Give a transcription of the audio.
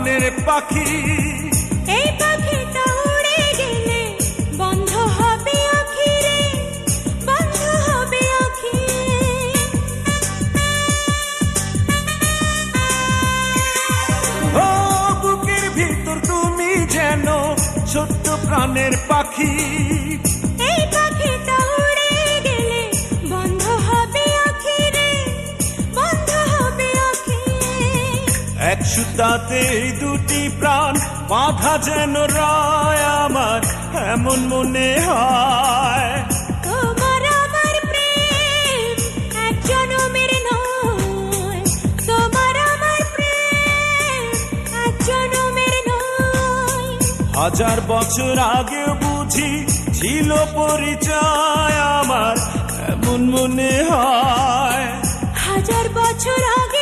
প্রাণের পাখি। এই পাখিটা উড়ে গেলে বন্ধ হবে আঁখি রে, বন্ধ হবে আঁখি। ও বুকের ভিতর তুমি যেন ছোট্ট প্রাণের পাখি। এই পাখিটা উড়ে গেলে বন্ধ হবে আঁখি রে, বন্ধ হবে আঁখি। এক সুতাতে দুটি প্রাণ বাঁধা যেন রয় আমার, এমন মনে হয়। তোমার আমার প্রেম এক জনমের নয়, তোমার আমার প্রেম এক জনমের নয়। হাজার বছর আগে বুঝি ছিল পরিচয় আমার, এমন মনে হয়। হাজার বছর আগে